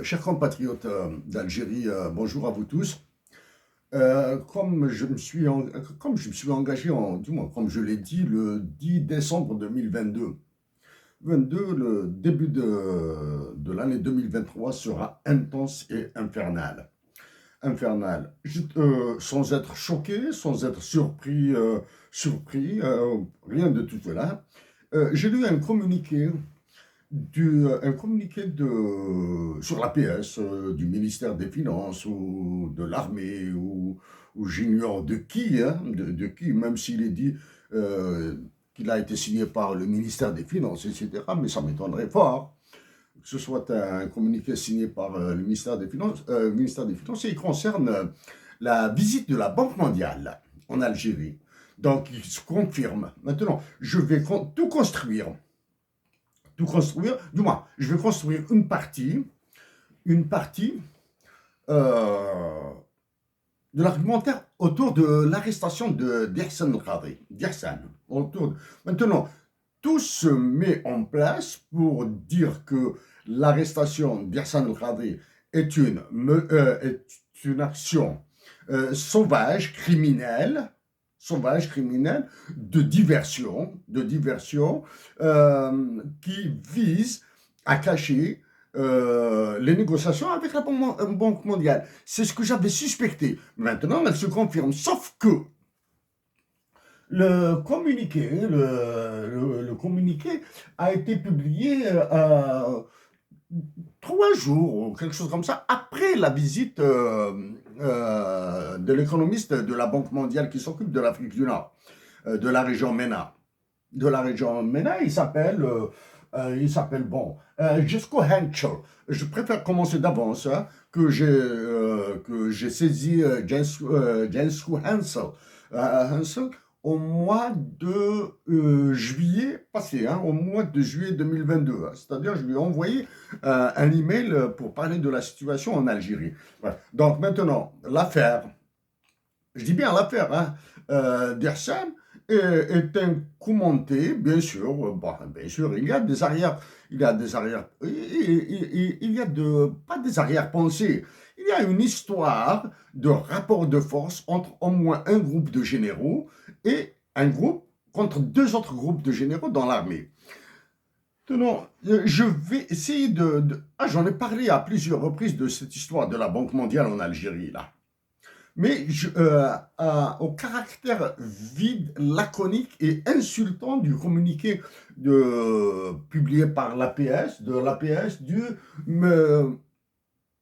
Chers compatriotes d'Algérie, bonjour à vous tous. Comme je me suis engagé, du moins comme je l'ai dit, le 10 décembre 2022, le début de l'année 2023 sera intense et infernal. Infernal. Sans être choqué, sans être surpris, rien de tout cela. J'ai lu un communiqué sur l'APS du ministère des Finances ou de l'armée ou j'ignore de qui, hein, de qui, même s'il est dit qu'il a été signé par le ministère des Finances, etc. Mais ça m'étonnerait fort que ce soit un communiqué signé par le ministère des Finances, et il concerne la visite de la Banque mondiale en Algérie. Donc, il se confirme. Maintenant, je vais tout construire, du moins, je vais construire une partie euh, de l'argumentaire autour de l'arrestation de Dersan Khadri. Maintenant, tout se met en place pour dire que l'arrestation d'Dersan Khadri est une action sauvage, criminelle, qui vise à cacher les négociations avec la Banque mondiale. C'est ce que j'avais suspecté. Maintenant, elle se confirme. Sauf que le communiqué a été publié 3 jours ou quelque chose comme ça après la visite de l'économiste de la Banque mondiale qui s'occupe de l'Afrique du Nord, de la région MENA. De la région MENA, Jesco Henschel. Je préfère commencer d'avance, hein, que j'ai saisi Jesco Henschel au mois de juillet passé, hein, au mois de juillet 2022. Hein. C'est-à-dire, je lui ai envoyé un email pour parler de la situation en Algérie. Ouais. Donc maintenant, je dis bien l'affaire, hein, d'Ersan est incommenté, bien sûr. Bien sûr, il y a pas des arrière-pensées. Il y a une histoire de rapport de force entre au moins un groupe de généraux et un groupe contre deux autres groupes de généraux dans l'armée. Non, je vais essayer j'en ai parlé à plusieurs reprises de cette histoire de la Banque mondiale en Algérie, là. Mais au caractère vide, laconique et insultant du communiqué publié par l'APS du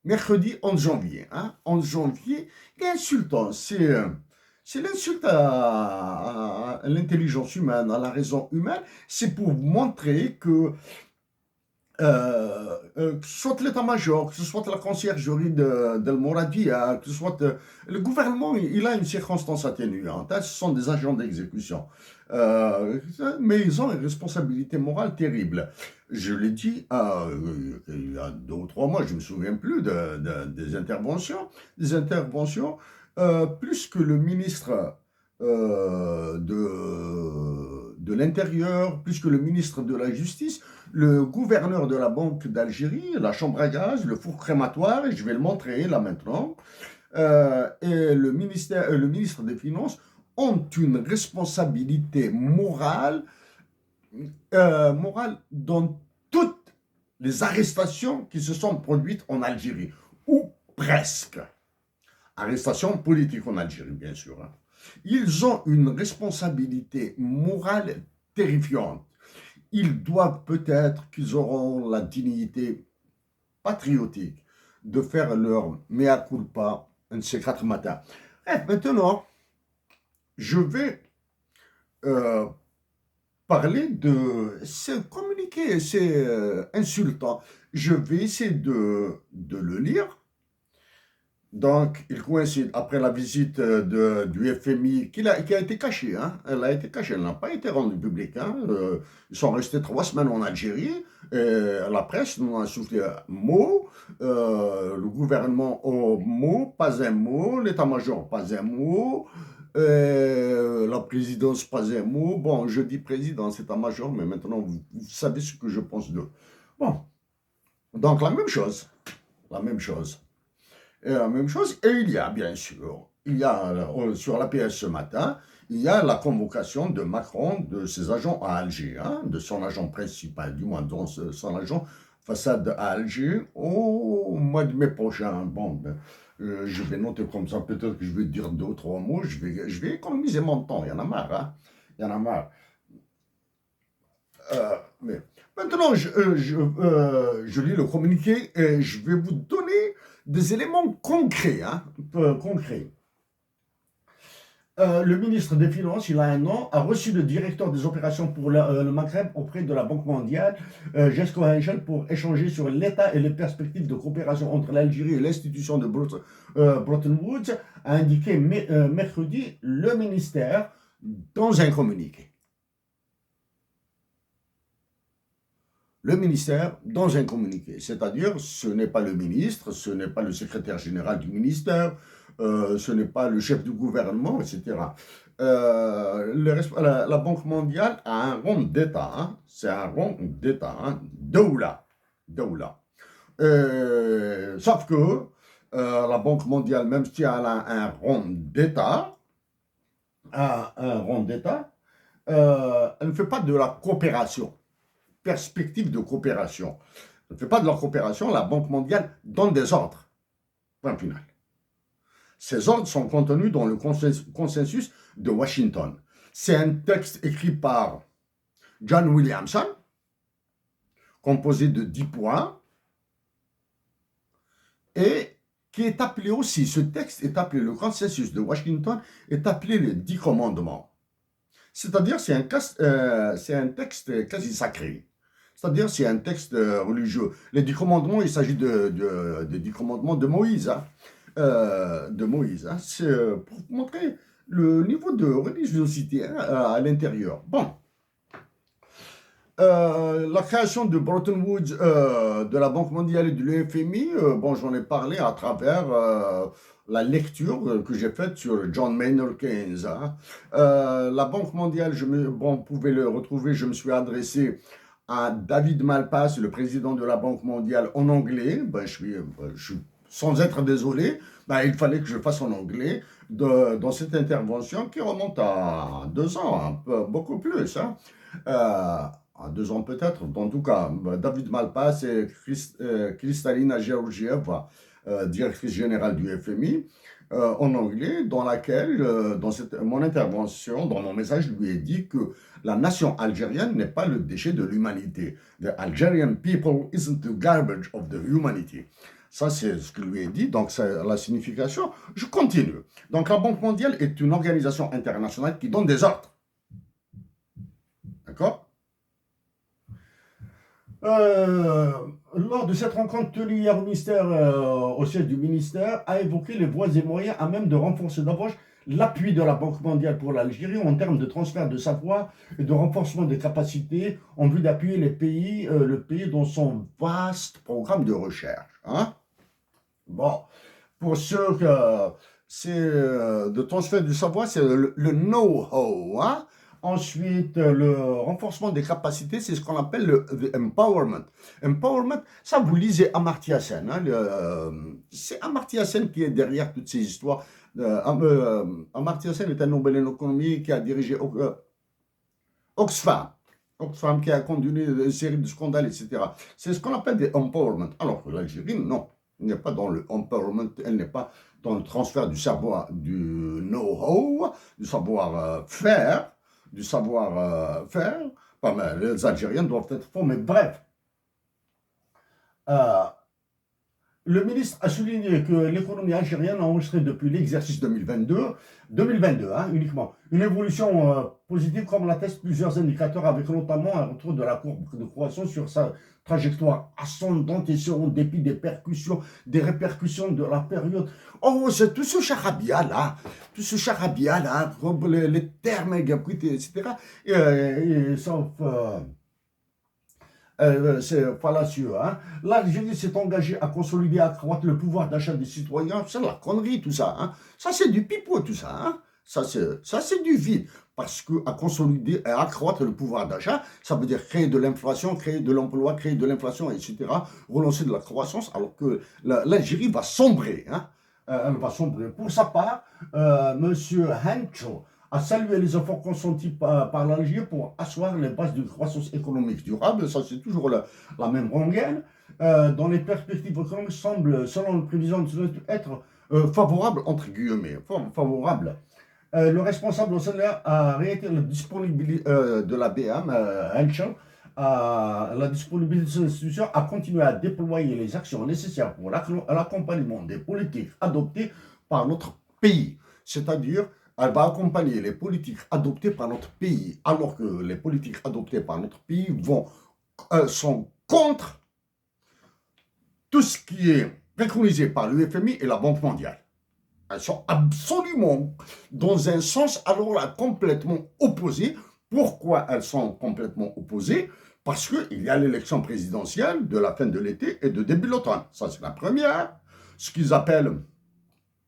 mercredi 11 janvier. Hein, 11 janvier, il est insultant. C'est l'insulte à l'intelligence humaine, à la raison humaine. C'est pour montrer que ce soit l'état-major, que ce soit la conciergerie d'El Mouradia, que ce soit le gouvernement, il a une circonstance atténuante. Hein, ce sont des agents d'exécution. Mais ils ont une responsabilité morale terrible. Je l'ai dit il y a 2 ou 3 mois, je ne me souviens plus des interventions. Plus que le ministre de l'Intérieur, plus que le ministre de la Justice, le gouverneur de la Banque d'Algérie, la chambre à gaz, le four crématoire, et je vais le montrer là maintenant, et le ministre des Finances ont une responsabilité morale dans toutes les arrestations qui se sont produites en Algérie, ou presque. Arrestations politiques en Algérie, bien sûr. Hein. Ils ont une responsabilité morale terrifiante. Ils doivent peut-être qu'ils auront la dignité patriotique de faire leur mea culpa un de ces 4 matins. Maintenant, je vais euh, parler de ce communiqué, c'est insultant. Je vais essayer de le lire. Donc, il coïncide après la visite du FMI, qui a été cachée. Hein. Elle a été cachée, elle n'a pas été rendue publique. Hein. Ils sont restés 3 semaines en Algérie. Et la presse n'en a soufflé un mot. Le gouvernement, un mot, pas un mot. L'état-major, pas un mot. La présidence, pas un mot. Bon, je dis présidence, état-major, mais maintenant, vous savez ce que je pense d'eux. Bon, donc la même chose. la même chose. Et la même chose, et il y a bien sûr, il y a sur l'APS ce matin, il y a la convocation de Macron, de ses agents à Alger, hein, de son agent principal, du moins son agent façade à Alger, au mois de mai prochain. Bon, ben, je vais noter comme ça, peut-être que je vais dire 2 ou 3 mots, je vais économiser mon temps, il y en a marre, hein, il y en a marre. Mais maintenant, je lis le communiqué et je vais vous donner des éléments concrets, hein, concrets. Le ministre des Finances, il a un an, a reçu le directeur des opérations pour le Maghreb auprès de la Banque mondiale, Jesco Henschel, pour échanger sur l'état et les perspectives de coopération entre l'Algérie et l'institution de Bretton Woods, a indiqué mercredi le ministère dans un communiqué. Le ministère dans un communiqué, c'est-à-dire ce n'est pas le ministre, ce n'est pas le secrétaire général du ministère, ce n'est pas le chef du gouvernement, etc. La Banque mondiale a un rang d'État, hein, c'est un rang d'État, hein, Doula. Sauf que la Banque mondiale, même si elle a un rang d'État, elle ne fait pas de la coopération. Perspective de coopération. Elle ne fait pas de la coopération, la Banque mondiale donne des ordres. Point final. Ces ordres sont contenus dans le consensus de Washington. C'est un texte écrit par John Williamson, composé de 10 points, et qui est appelé aussi, ce texte est appelé, le consensus de Washington, est appelé les 10 commandements. C'est-à-dire, c'est un texte quasi sacré. C'est-à-dire, c'est un texte religieux. Les 10 commandements, il s'agit des 10 commandements de Moïse. Hein. Hein. C'est pour montrer le niveau de religiosité hein, à l'intérieur. Bon. La création de Bretton Woods, de la Banque mondiale et de l'FMI, bon, j'en ai parlé à travers la lecture que j'ai faite sur John Maynard Keynes. Hein. La Banque mondiale, vous pouvez le retrouver, je me suis adressé à David Malpass, le président de la Banque mondiale, en anglais. Ben, je suis sans être désolé, ben, il fallait que je fasse en anglais dans cette intervention qui remonte à 2 ans, un peu, beaucoup plus. Hein. À 2 ans peut-être, en tout cas, David Malpass et Kristalina Georgieva, directrice générale du FMI, en anglais, dans laquelle, mon intervention, dans mon message, je lui ai dit que la nation algérienne n'est pas le déchet de l'humanité. The Algerian people isn't the garbage of the humanity. Ça, c'est ce que je lui ai dit, donc c'est la signification. Je continue. Donc la Banque mondiale est une organisation internationale qui donne des ordres. D'accord ? Lors de cette rencontre tenue hier au siège du ministère, a évoqué les voies et moyens à même de renforcer davantage l'appui de la Banque mondiale pour l'Algérie en termes de transfert de savoir et de renforcement des capacités en vue d'appuyer le pays dans son vaste programme de recherche. Hein? Bon, pour ceux que c'est de transfert du savoir, c'est le know-how. Hein? Ensuite, le renforcement des capacités, c'est ce qu'on appelle le empowerment. Empowerment, ça vous lisez Amartya Sen. Hein, c'est Amartya Sen qui est derrière toutes ces histoires. Amartya Sen est un Nobel en économie qui a dirigé Oxfam. Oxfam qui a conduit une série de scandales, etc. C'est ce qu'on appelle des empowerment. Alors que l'Algérie, non. Elle n'est pas dans le empowerment, elle n'est pas dans le transfert du savoir, du know-how, du savoir-faire. Du savoir-faire, les Algériens doivent être formés. Bref, le ministre a souligné que l'économie algérienne a enregistré depuis l'exercice 2022 hein, uniquement, une évolution positive comme l'attestent plusieurs indicateurs avec notamment un retour de la courbe de croissance sur sa trajectoire ascendante et ce en dépit des répercussions de la période. Oh, c'est tout ce charabia là, les termes, etc. Sauf... c'est fallacieux. Hein? L'Algérie s'est engagée à consolider, à accroître le pouvoir d'achat des citoyens. C'est la connerie, tout ça. Hein? Ça, c'est du pipeau, tout ça. Hein? Ça, c'est du vide. Parce qu'à consolider et accroître le pouvoir d'achat, ça veut dire créer de l'inflation, créer de l'emploi, créer de l'inflation, etc. Relancer de la croissance, alors que l'Algérie va sombrer. Hein. Elle va sombrer. Pour sa part, M. Hencho a salué les efforts consentis par l'Algérie pour asseoir les bases d'une croissance économique durable. Ça, c'est toujours la même rengaine. Dont les perspectives économiques semblent, selon les prévisions, être favorables, entre guillemets, favorables. Le responsable au salaire a réitéré la disponibilité de la BM, Henschel, la disponibilité de l'institution à continuer à déployer les actions nécessaires pour l'accompagnement des politiques adoptées par notre pays. C'est-à-dire, elle va accompagner les politiques adoptées par notre pays, alors que les politiques adoptées par notre pays sont contre tout ce qui est préconisé par le FMI et la Banque mondiale. Elles sont absolument dans un sens alors là complètement opposé. Pourquoi elles sont complètement opposées? Parce qu'il y a l'élection présidentielle de la fin de l'été et de début de l'automne. Ça, c'est la première. Ce qu'ils appellent,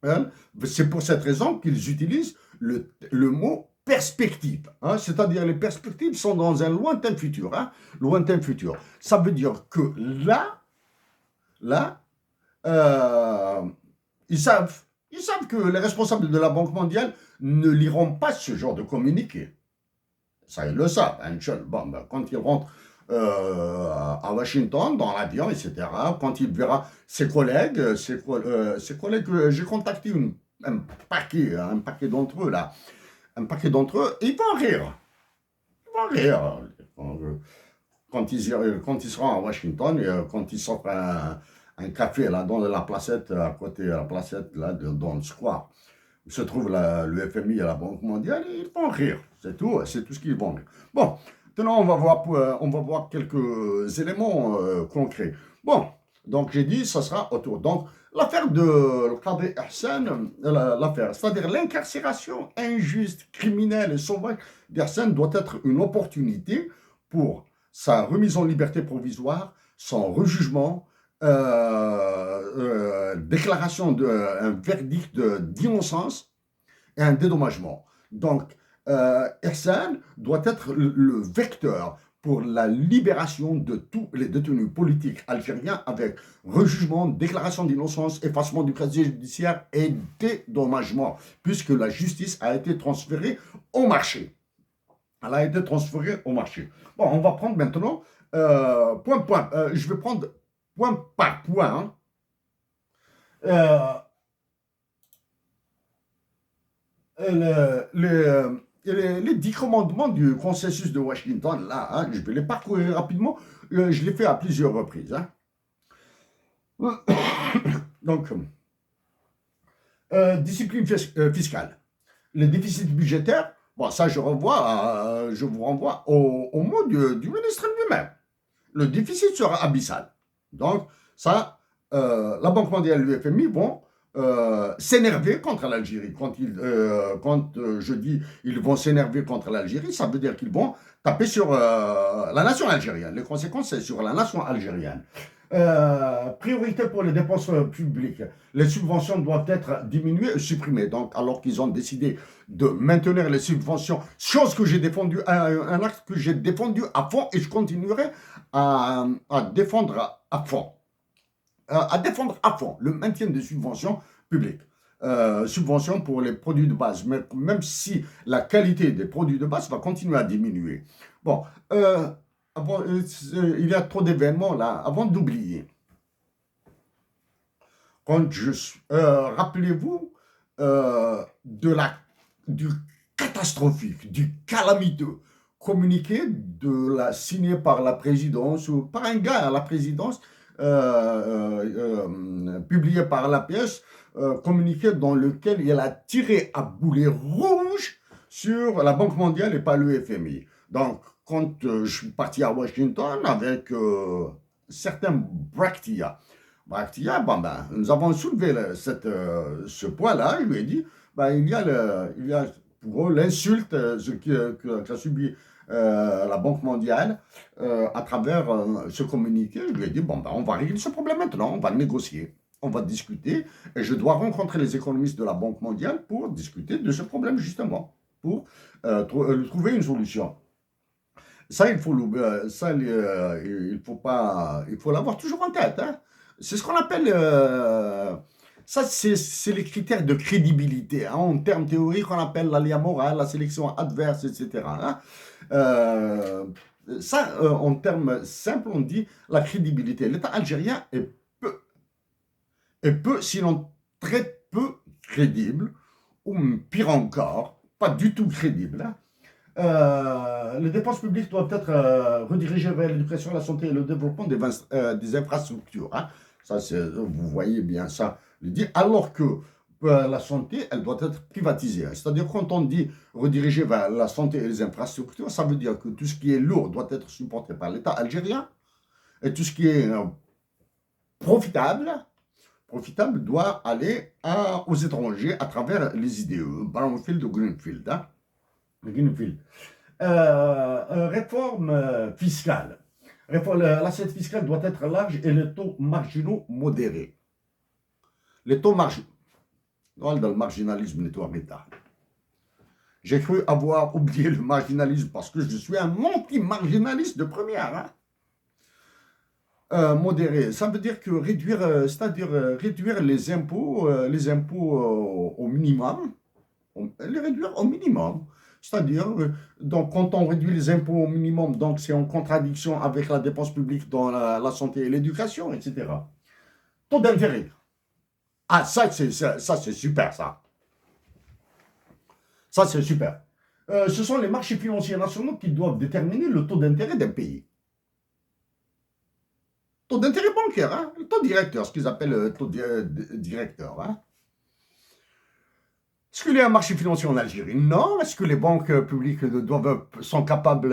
hein, c'est pour cette raison qu'ils utilisent le mot perspective. Hein, c'est-à-dire les perspectives sont dans un lointain futur. Hein, lointain futur. Ça veut dire que là, ils savent que les responsables de la Banque mondiale ne liront pas ce genre de communiqué. Ça, ils le savent. Hein, bon, ben, quand il rentre à Washington, dans l'avion, etc., quand il verra ses collègues, j'ai contacté un paquet d'entre eux, là. Un paquet d'entre eux, ils vont rire. Ils vont rire. Quand ils seront à Washington, quand ils sortent un café là dans la placette, à côté de la placette là dans le square où se trouve le FMI et la Banque mondiale, ils vont rire. C'est tout ce qu'ils vont rire. Bon, maintenant on va voir quelques éléments concrets. Bon, donc j'ai dit ça sera autour. Donc l'affaire de Qadi Ihsan, c'est-à-dire l'incarcération injuste, criminelle et sauvage d'Ihsan doit être une opportunité pour sa remise en liberté provisoire, son rejugement, déclaration d'un verdict d'innocence et un dédommagement. Donc, Ihsan doit être le vecteur pour la libération de tous les détenus politiques algériens avec rejugement, déclaration d'innocence, effacement du casier judiciaire et dédommagement, puisque la justice a été transférée au marché. Elle a été transférée au marché. Bon, on va prendre maintenant point. Je vais prendre point par point. Les 10 commandements du consensus de Washington, là, hein, je vais les parcourir rapidement. Je l'ai fait à plusieurs reprises. Hein. Donc, discipline fiscale. Les déficits budgétaires, bon, ça, je vous renvoie au mot du ministre lui-même. Le déficit sera abyssal. Donc, ça, la Banque mondiale et le FMI vont s'énerver contre l'Algérie. Quand je dis ils vont s'énerver contre l'Algérie, ça veut dire qu'ils vont taper sur la nation algérienne. Les conséquences, c'est sur la nation algérienne. Priorité pour les dépenses publiques. Les subventions doivent être diminuées et supprimées. Donc, alors qu'ils ont décidé de maintenir les subventions, chose que j'ai défendu, un acte que j'ai défendu à fond et je continuerai à défendre à fond. Le maintien des subventions publiques. Subventions pour les produits de base, même si la qualité des produits de base va continuer à diminuer. Bon, il y a trop d'événements là, avant d'oublier. Rappelez-vous du catastrophique, du calamiteux communiqué signé par la présidence ou par un gars à la présidence, publié par l'APS, communiqué dans lequel il a tiré à boulet rouge sur la Banque mondiale et pas le FMI. Donc, quand je suis parti à Washington avec certains Brachtia, nous avons soulevé ce point-là. Je lui ai dit, il y a pour eux l'insulte qu'a subi la Banque mondiale à travers ce communiqué. Je lui ai dit, on va régler ce problème maintenant, on va négocier. on va discuter, et je dois rencontrer les économistes de la Banque mondiale pour discuter de ce problème, justement, pour trouver une solution. Ça, il faut pas, il faut l'avoir toujours en tête, hein. C'est ce qu'on appelle, ça, c'est les critères de crédibilité, hein. En termes théoriques, on appelle l'aléa morale, la sélection adverse, etc., hein. Euh, Ça, en termes simples, on dit la crédibilité. L'État algérien est peu, sinon très peu crédible, ou pire encore, pas du tout crédible, hein. Les dépenses publiques doivent être redirigées vers l'éducation, la santé et le développement des infrastructures, hein. Ça, vous voyez bien ça. Alors que la santé, elle doit être privatisée, hein. C'est-à-dire, quand on dit rediriger vers la santé et les infrastructures, ça veut dire que tout ce qui est lourd doit être supporté par l'État algérien, et tout ce qui est profitable doit aller aux étrangers à travers les IDE, Brownfield ou Greenfield, hein. Greenfield. Réforme fiscale. L'assiette fiscale doit être large et les taux marginaux modérés. Les taux marginaux. Dans le marginalisme, les taux métal. J'ai cru avoir oublié le marginalisme parce que je suis un anti-marginaliste de première, hein. Modéré, ça veut dire que réduire les impôts au minimum, les réduire au minimum. C'est-à-dire, donc, quand on réduit les impôts au minimum, donc c'est en contradiction avec la dépense publique dans la santé et l'éducation, etc. Taux d'intérêt. Ah, ça, c'est super, ça. Ça, c'est super. Ce sont les marchés financiers nationaux qui doivent déterminer le taux d'intérêt d'un pays. Taux d'intérêt bancaire, hein, le taux directeur, ce qu'ils appellent le taux directeur, hein. Est-ce qu'il y a un marché financier en Algérie? Non. Est-ce que les banques publiques sont capables...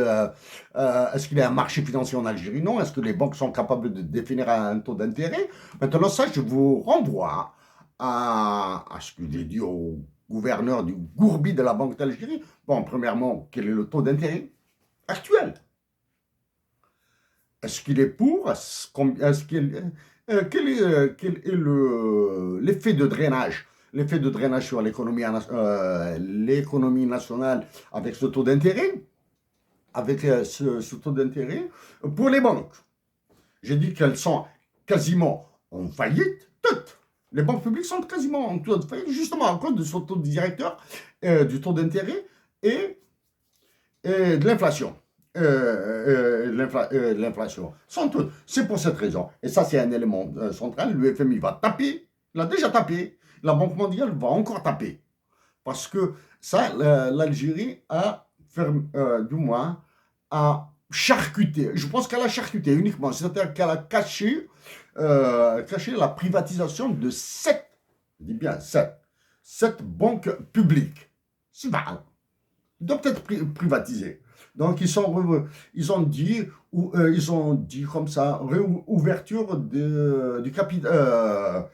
est-ce qu'il y a un marché financier en Algérie? Non. Est-ce que les banques sont capables de définir un taux d'intérêt? Maintenant, ça, je vous renvoie à ce que j'ai dit au gouverneur du Gourbi de la Banque d'Algérie. Bon, premièrement, quel est le taux d'intérêt actuel? Est-ce qu'il est pour? Quel est l'effet de drainage? L'effet de drainage sur l'économie nationale avec ce taux d'intérêt? Avec ce taux d'intérêt pour les banques. J'ai dit qu'elles sont quasiment en faillite, toutes. Les banques publiques sont quasiment en faillite, justement à cause de ce taux directeur, du taux d'intérêt et de l'inflation. L'inflation. C'est pour cette raison. Et ça, c'est un élément central. Le FMI va taper. Il a déjà tapé. La Banque mondiale va encore taper. Parce que ça, l'Algérie a, du moins, a charcuté. Je pense qu'elle a charcuté uniquement. C'est-à-dire qu'elle a caché la privatisation de 7, je dis bien 7 banques publiques. C'est mal. Ils doivent être privatisés. Donc, ils ont dit comme ça, réouverture du capital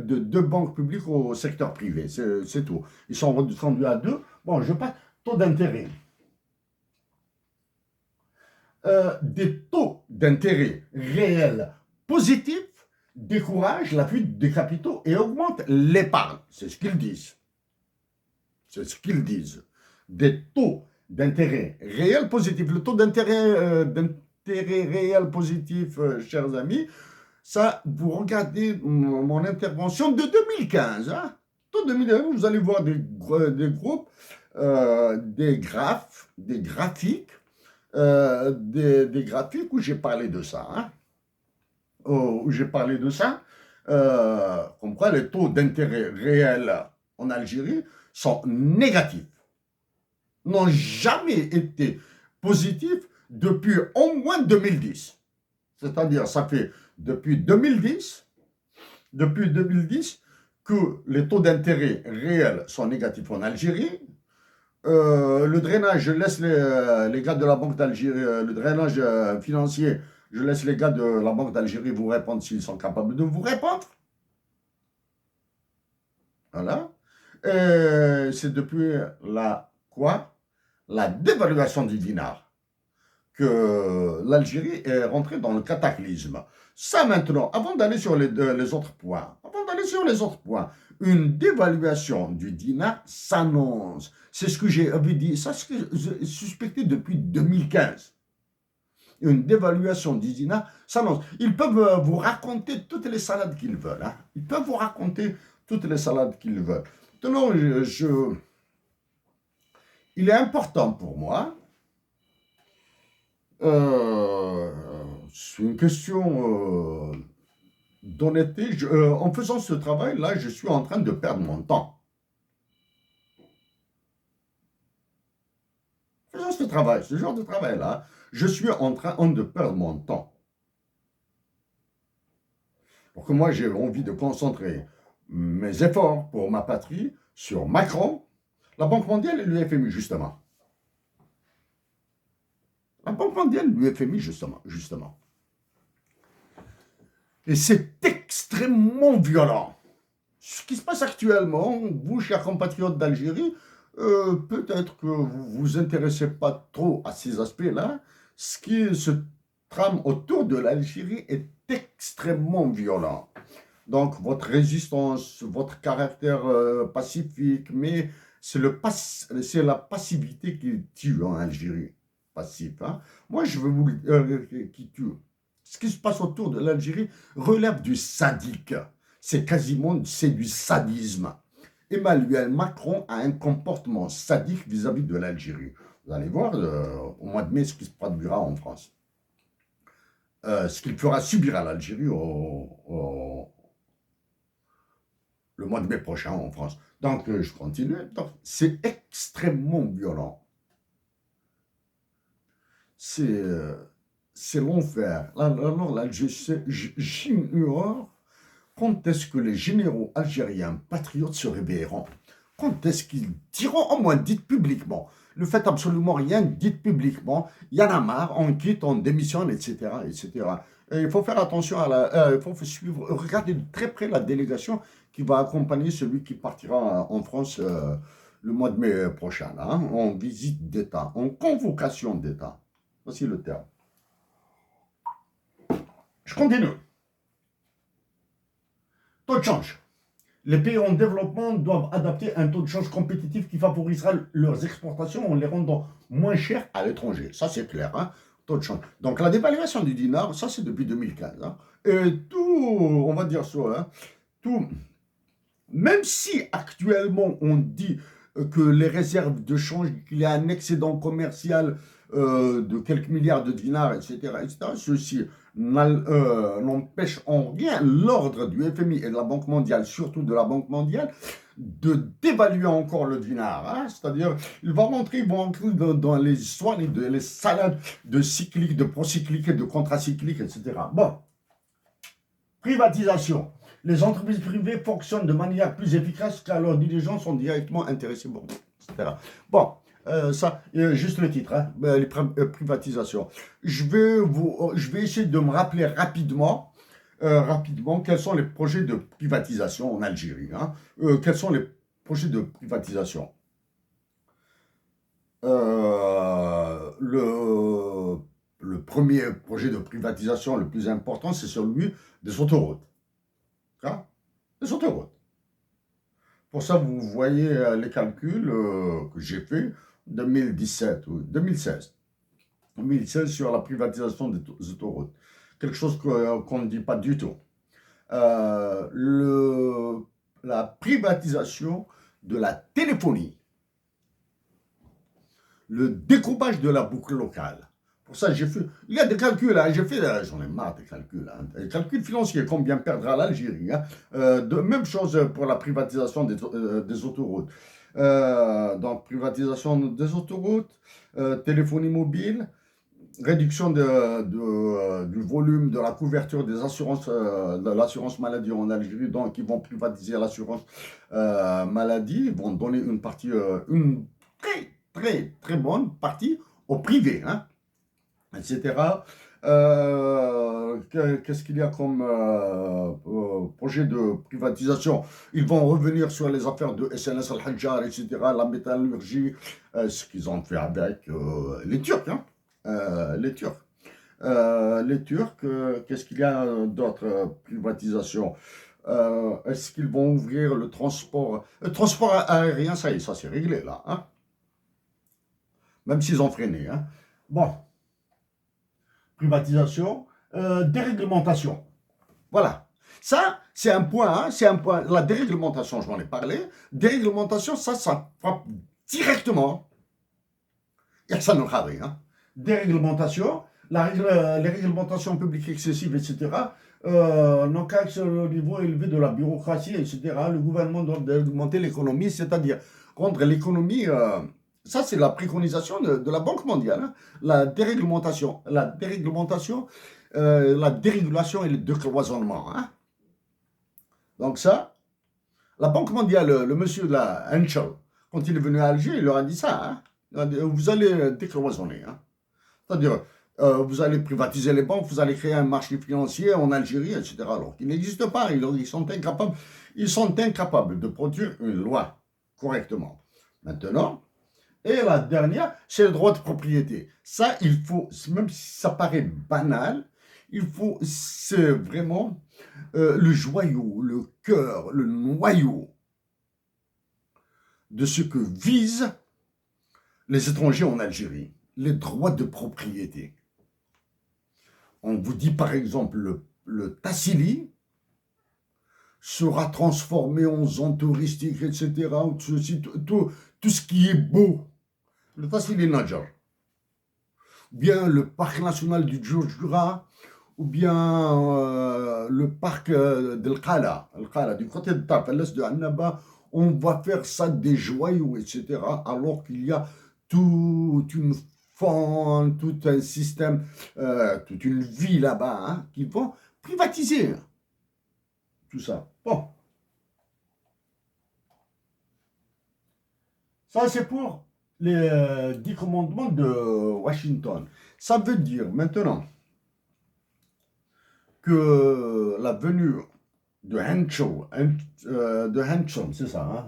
de 2 banques publiques au secteur privé. C'est tout. Ils sont redescendus à 2. Bon, je passe. Taux d'intérêt. Des taux d'intérêt réels positifs découragent la fuite des capitaux et augmentent l'épargne. C'est ce qu'ils disent. C'est ce qu'ils disent. Des taux d'intérêt réel positif. Le taux d'intérêt réel positif, chers amis, ça, vous regardez mon intervention de 2015. Hein. Taux 2015, vous allez voir des groupes, des graphiques, des graphiques où j'ai parlé de ça. Hein. Comme quoi les taux d'intérêt réels en Algérie sont négatifs. N'ont jamais été positifs depuis au moins 2010. C'est-à-dire, ça fait depuis 2010 que les taux d'intérêt réels sont négatifs en Algérie. Le drainage, je laisse les gars de la Banque d'Algérie, le drainage financier, je laisse les gars de la Banque d'Algérie vous répondre s'ils sont capables de vous répondre. Voilà. C'est depuis la dévaluation du dinar que l'Algérie est rentrée dans le cataclysme. Ça maintenant, avant d'aller sur les autres points, une dévaluation du dinar s'annonce. C'est ce que j'avais dit, ça c'est ce que j'ai suspecté depuis 2015. Une dévaluation du dinar s'annonce. Ils peuvent vous raconter toutes les salades qu'ils veulent. Hein. Ils peuvent vous raconter toutes les salades qu'ils veulent. Maintenant, il est important pour moi, c'est une question d'honnêteté. En faisant ce travail-là, je suis en train de perdre mon temps. En faisant ce travail, ce genre de travail-là, je suis en train de perdre mon temps. Donc moi, j'ai envie de concentrer mes efforts pour ma patrie sur Macron, la Banque mondiale et l'UFMI, justement. La Banque mondiale et l'UFMI, justement. Et c'est extrêmement violent. Ce qui se passe actuellement, vous, chers compatriotes d'Algérie, peut-être que vous ne vous intéressez pas trop à ces aspects-là. Ce qui se trame autour de l'Algérie est extrêmement violent. Donc, votre résistance, votre caractère pacifique, mais c'est la passivité qui tue en Algérie. Passif. Hein? Moi, je veux vous qui tue. Ce qui se passe autour de l'Algérie relève du sadique. C'est du sadisme. Emmanuel Macron a un comportement sadique vis-à-vis de l'Algérie. Vous allez voir au mois de mai ce qui se produira en France. Ce qu'il fera subir à l'Algérie le mois de mai prochain en France. Donc, je continue. C'est extrêmement violent. C'est l'enfer. Alors là, j'ignore quand est-ce que les généraux algériens patriotes se réveilleront. Quand est-ce qu'ils diront, au moins dites publiquement, ne faites absolument rien, dites publiquement, il y en a marre, on quitte, on démissionne, etc. etc. Et il faut faire attention il faut suivre, regarder de très près la délégation qui va accompagner celui qui partira en France le mois de mai prochain, là, hein, en visite d'État, en convocation d'État. Voici le terme. Je continue. Taux de change. Les pays en développement doivent adapter un taux de change compétitif qui favorisera leurs exportations en les rendant moins chères à l'étranger. Ça, c'est clair. Hein? Taux de change. Donc, la dévaluation du dinar, ça, c'est depuis 2015. Hein? Et tout, on va dire ça, hein? Tout, même si actuellement on dit que les réserves de change, qu'il y a un excédent commercial de quelques milliards de dinars, etc., ceci n'empêche en rien l'ordre du FMI et de la Banque mondiale, surtout de la Banque mondiale, de dévaluer encore le dinar. Hein? C'est-à-dire, ils vont rentrer dans les histoires, les salades de cycliques, de procycliques et de contracycliques, etc. Bon, privatisation. Les entreprises privées fonctionnent de manière plus efficace car leurs dirigeants sont directement intéressés, bon, etc. Bon, ça, juste le titre, hein, les privatisations. Je vais essayer de me rappeler rapidement quels sont les projets de privatisation en Algérie. Hein. Quels sont les projets de privatisation le premier projet de privatisation le plus important, c'est celui des autoroutes. Hein? Les autoroutes. Pour ça, vous voyez les calculs que j'ai fait 2017 ou 2016. 2016 sur la privatisation des autoroutes. Quelque chose qu'on ne dit pas du tout. La privatisation de la téléphonie. Le découpage de la boucle locale. Pour ça, il y a des calculs, hein, j'en ai marre des calculs, hein, des calculs financiers, combien perdra l'Algérie. Hein, même chose pour la privatisation des autoroutes. Donc, privatisation des autoroutes, téléphonie mobile, réduction du volume de la couverture des assurances, de l'assurance maladie en Algérie. Donc, ils vont privatiser l'assurance maladie, ils vont donner une partie, une très, très, très bonne partie au privé, hein, etc. Qu'est-ce qu'il y a comme projet de privatisation? Ils vont revenir sur les affaires de SNS Al-Hajjar, etc., la métallurgie, ce qu'ils ont fait avec les Turcs. Hein, les Turcs. Les Turcs, qu'est-ce qu'il y a d'autres privatisations? Est-ce qu'ils vont ouvrir le transport? Le transport aérien, ça y est, ça c'est réglé là, hein? Même s'ils ont freiné, hein? Bon, privatisation, déréglementation. Voilà. Ça, c'est un point, hein, c'est un point. La déréglementation, je m'en ai parlé. Déréglementation, ça frappe directement. Ça ne fera rien. Déréglementation, les réglementations publiques excessives, etc., n'ont qu'à sur le niveau élevé de la bureaucratie, etc. Le gouvernement doit augmenter l'économie, c'est-à-dire rendre l'économie. Ça, c'est la préconisation de la Banque mondiale, hein. La déréglementation. La dérégulation et le décloisonnement, hein. Donc ça, la Banque mondiale, le monsieur de la Henschel, quand il est venu à Alger, il leur a dit ça, hein. Il a dit, vous allez décloisonner, hein. C'est-à-dire, vous allez privatiser les banques, vous allez créer un marché financier en Algérie, etc. Alors qu'il n'existe pas, ils sont incapables de produire une loi correctement. Maintenant, et la dernière, c'est le droit de propriété. Ça, il faut, même si ça paraît banal, c'est vraiment le joyau, le cœur, le noyau de ce que visent les étrangers en Algérie, les droits de propriété. On vous dit par exemple le Tassili sera transformé en zone touristique, etc. Tout ce qui est beau. Le Tassili Nadjar. Ou bien le parc national du Djoudjoura, ou bien le parc de Qala, du côté de Taf, à l'est de Annaba, on va faire ça des joyaux, etc. Alors qu'il y a toute une faune, tout un système, toute une vie là-bas, hein, qui vont privatiser tout ça. Bon, ça c'est pour les 10 commandements de Washington. Ça veut dire maintenant que la venue de Henschel, c'est ça, hein,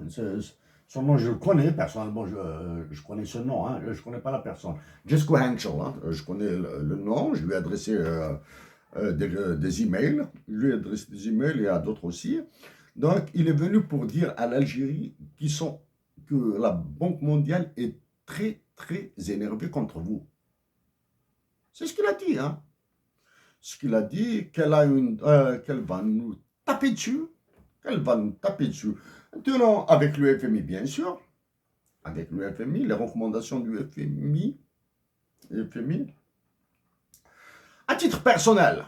son nom je le connais, personnellement je connais ce nom, hein, je ne connais pas la personne. Jesco Henschel, hein, je connais le nom, je lui ai adressé des emails, et à d'autres aussi. Donc il est venu pour dire à l'Algérie que la Banque mondiale est très très énervée contre vous. C'est ce qu'il a dit, hein. Ce qu'il a dit, qu'elle va nous taper dessus, Maintenant, avec le FMI, bien sûr, avec le FMI, les recommandations du FMI, à titre personnel,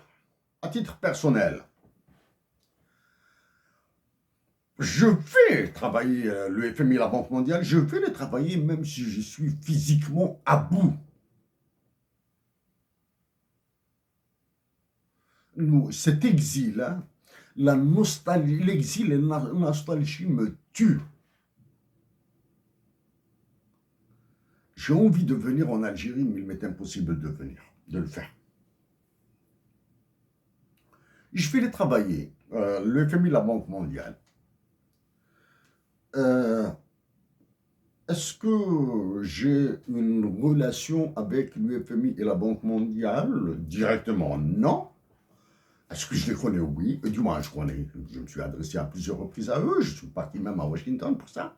je vais travailler le FMI, la Banque mondiale, je vais les travailler même si je suis physiquement à bout. Nous, cet exil, hein, la nostalgie, l'exil et la nostalgie me tuent. J'ai envie de venir en Algérie, mais il m'est impossible de venir, de le faire. Je vais les travailler, le FMI, la Banque mondiale. Est-ce que j'ai une relation avec l'UFMI et la Banque mondiale directement? Non. Est-ce que je les connais? Oui. Du moins, je connais. Je me suis adressé à plusieurs reprises à eux. Je suis parti même à Washington pour ça.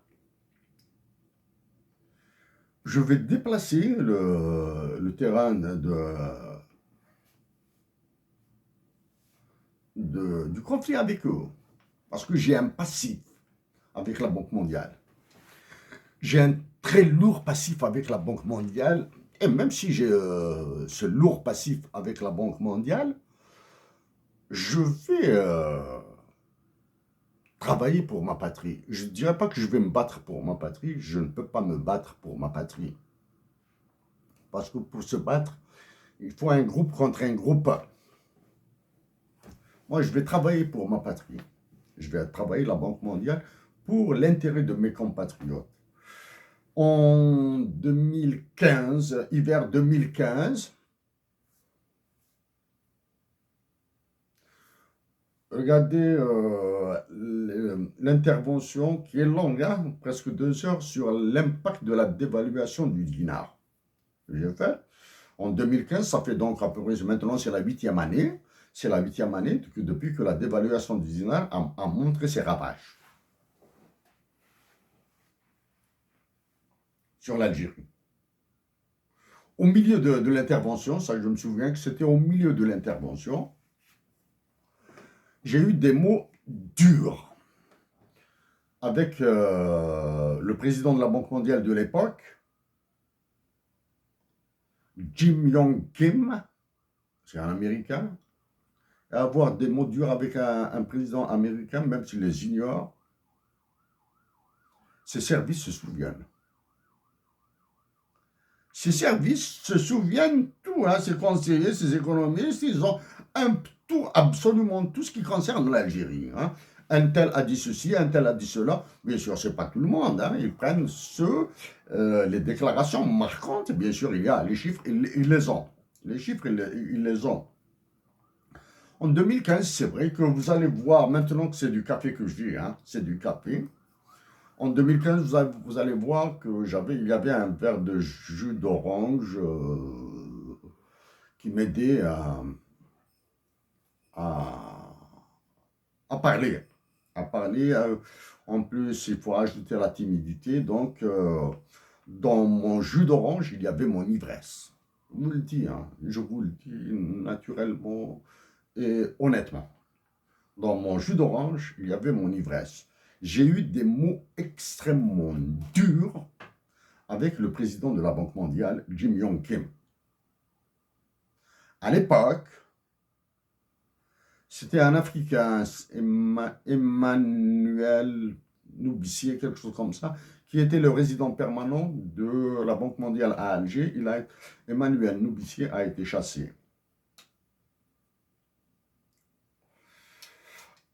Je vais déplacer le terrain du conflit avec eux. Parce que j'ai un passif avec la Banque mondiale. J'ai un très lourd passif avec la Banque mondiale. Et même si j'ai ce lourd passif avec la Banque mondiale, je vais travailler pour ma patrie. Je ne dirais pas que je vais me battre pour ma patrie. Je ne peux pas me battre pour ma patrie. Parce que pour se battre, il faut un groupe contre un groupe. Moi, je vais travailler pour ma patrie. Je vais travailler la Banque mondiale pour l'intérêt de mes compatriotes. En 2015, hiver 2015, regardez l'intervention qui est longue, hein, presque 2 heures, sur l'impact de la dévaluation du dinar. J'ai fait. En 2015, ça fait donc à peu près, maintenant c'est la 8e année, c'est la 8e année depuis que la dévaluation du dinar a montré ses ravages sur l'Algérie. Au milieu de l'intervention, ça je me souviens que c'était au milieu de l'intervention, j'ai eu des mots durs avec le président de la Banque mondiale de l'époque, Jim Yong Kim, c'est un Américain, et avoir des mots durs avec un président américain, même s'il les ignore, ses services se souviennent. Ces services se souviennent tout, hein, ces conseillers, ces économistes, ils ont tout, absolument tout ce qui concerne l'Algérie. Hein. Un tel a dit ceci, un tel a dit cela. Bien sûr, ce n'est pas tout le monde. Hein. Ils prennent les déclarations marquantes. Bien sûr, il y a les chiffres, ils les ont. Les chiffres, ils les ont. En 2015, c'est vrai que vous allez voir, maintenant que c'est du café que je dis, hein, c'est du café. En 2015, vous allez voir que il y avait un verre de jus d'orange qui m'aidait à, à parler. À parler. En plus, il faut ajouter la timidité. Donc, dans mon jus d'orange, il y avait mon ivresse. Je vous le dis, hein, je vous le dis naturellement et honnêtement. Dans mon jus d'orange, il y avait mon ivresse. J'ai eu des mots extrêmement durs avec le président de la Banque mondiale, Jim Yong Kim. À l'époque, c'était un Africain, Emmanuel Noubissier, quelque chose comme ça, qui était le résident permanent de la Banque mondiale à Alger. Emmanuel Noubissier a été chassé.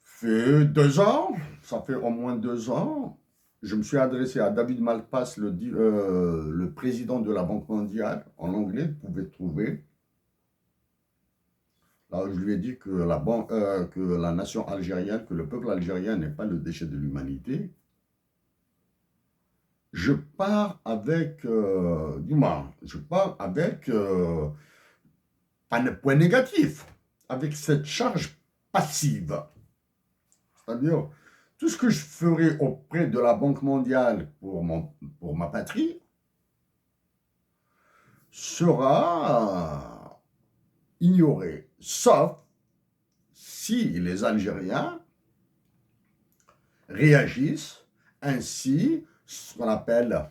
Fait 2 ans, ça fait au moins 2 ans, je me suis adressé à David Malpass, le président de la Banque mondiale, en anglais, vous pouvez trouver. Là, je lui ai dit que la nation algérienne, que le peuple algérien n'est pas le déchet de l'humanité. Je pars avec, un point négatif, avec cette charge passive. C'est-à-dire, tout ce que je ferai auprès de la Banque mondiale pour ma patrie sera ignoré, sauf si les Algériens réagissent ainsi, ce qu'on appelle,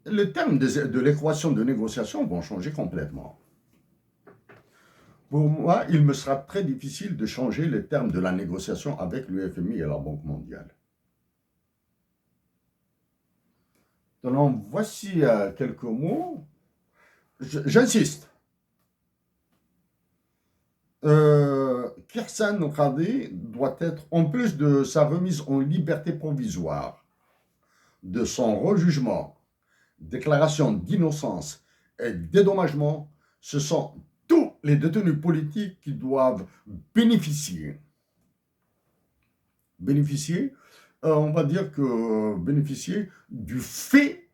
le terme de l'équation de négociation vont changer complètement. Pour moi, il me sera très difficile de changer les termes de la négociation avec le FMI et la Banque mondiale. Donc, voici quelques mots. J'insiste. Kirsan Khadi doit être, en plus de sa remise en liberté provisoire, de son rejugement, déclaration d'innocence et dédommagement, ce sont tous les détenus politiques qui doivent bénéficier, on va dire que bénéficier du fait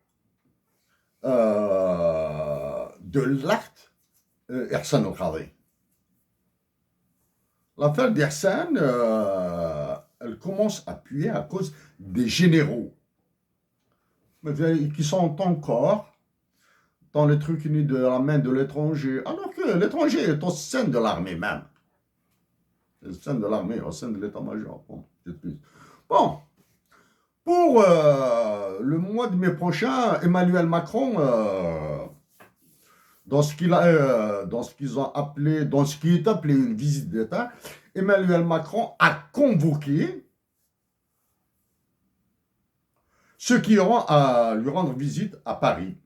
de l'acte Ersan al-Khadi. L'affaire d'Ersan, elle commence à puer à cause des généraux, mais qui sont encore dans les trucs unis de la main de l'étranger, alors que l'étranger est au sein de l'armée même. Au sein de l'armée, au sein de l'état-major. Bon, pour le mois de mai prochain, Emmanuel Macron, dans ce qui est appelé une visite d'État, Emmanuel Macron a convoqué ceux qui auront à lui rendre visite à Paris.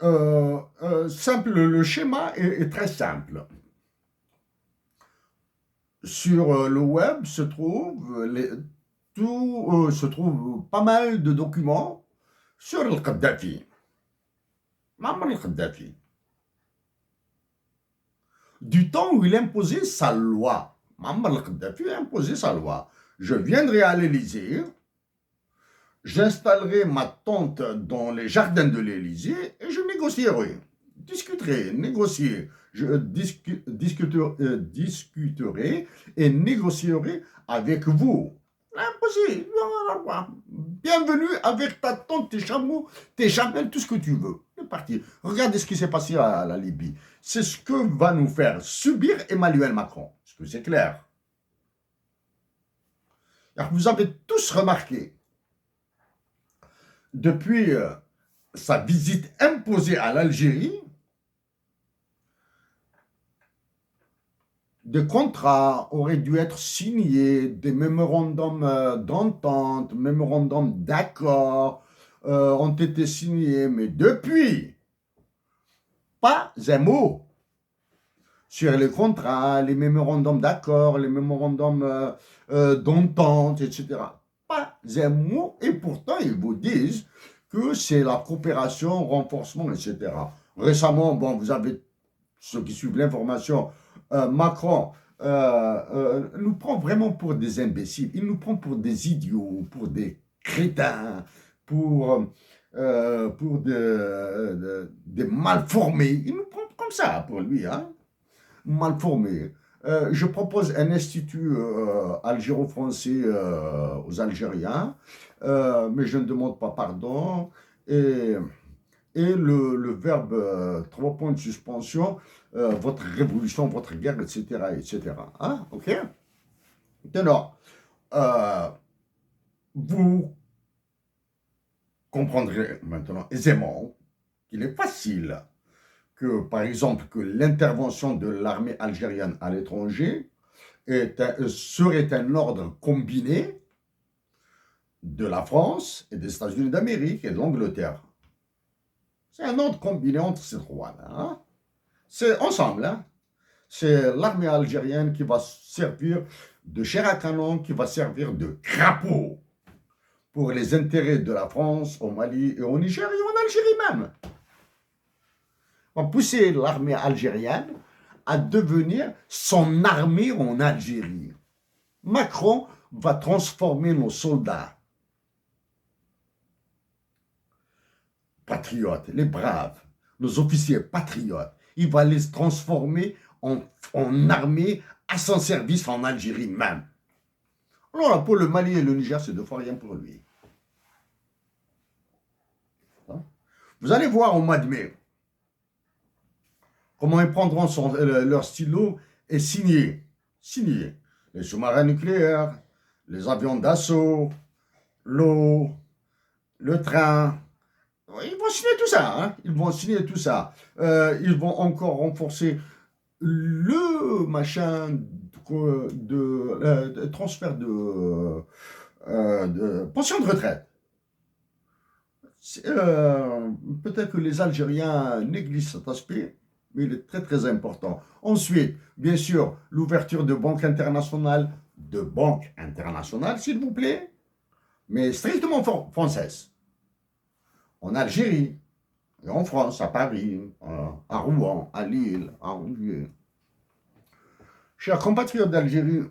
Le schéma est très simple. Sur le web se trouve pas mal de documents sur le Kadhafi. Muammar al-Kadhafi. Du temps où il imposait sa loi. Muammar al-Kadhafi a imposé sa loi. Je viendrai à l'Élysée J'installerai ma tente dans les jardins de l'Élysée et je négocierai, discuterai, négocier. Je discuterai et négocierai avec vous. Impossible. Bienvenue avec ta tente, tes chameaux, tes chapelles, tout ce que tu veux. C'est parti. Regardez ce qui s'est passé à la Libye. C'est ce que va nous faire subir Emmanuel Macron. Est-ce que c'est clair? Alors, vous avez tous remarqué, depuis sa visite imposée à l'Algérie, des contrats auraient dû être signés, des mémorandums d'entente, mémorandums d'accord ont été signés, mais depuis, pas un mot sur les contrats, les mémorandums d'accord, les mémorandums d'entente, etc. Pas un mot, et pourtant ils vous disent que c'est la coopération, renforcement, etc. Récemment, bon, vous avez ceux qui suivent l'information, Macron nous prend vraiment pour des imbéciles, il nous prend pour des idiots, pour des crétins, pour des mal formés. Il nous prend comme ça pour lui, hein, mal formés. Je propose un institut algéro-français aux Algériens, mais je ne demande pas pardon. Et le verbe 3 points de suspension, votre révolution, votre guerre, etc., etc. Hein? OK? Alors, vous comprendrez maintenant aisément qu'il est facile que, par exemple, que l'intervention de l'armée algérienne à l'étranger serait un ordre combiné de la France et des États-Unis d'Amérique et de l'Angleterre. C'est un ordre combiné entre ces trois-là. Hein? C'est ensemble. Hein? C'est l'armée algérienne qui va servir de chair à canon, qui va servir de crapaud pour les intérêts de la France au Mali et au Niger et en Algérie même. On va pousser l'armée algérienne à devenir son armée en Algérie. Macron va transformer nos soldats patriotes, les braves, nos officiers patriotes. Il va les transformer en armée à son service en Algérie même. Alors là, pour le Mali et le Niger, c'est deux fois rien pour lui. Vous allez voir au mois de mai comment ils prendront leur stylo et signer les sous-marins nucléaires, les avions d'assaut, l'eau, le train. Ils vont signer tout ça. Hein? Ils vont signer tout ça. Ils vont encore renforcer le machin de transfert de pension de retraite. Peut-être que les Algériens négligent cet aspect, mais il est très très important. Ensuite, bien sûr, l'ouverture de banques internationales, s'il vous plaît, mais strictement françaises. En Algérie, et en France, à Paris, à Rouen, à Lille, à Angers. Chers compatriotes d'Algérie,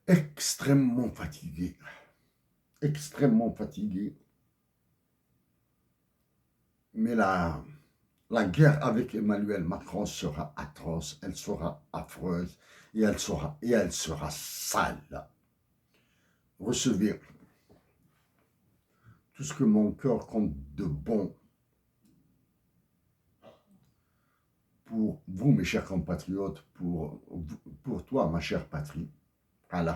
extrêmement fatigué, extrêmement fatigué. Mais la guerre avec Emmanuel Macron sera atroce, elle sera affreuse et elle sera sale. Recevez tout ce que mon cœur compte de bon pour vous, mes chers compatriotes, pour toi, ma chère patrie. À la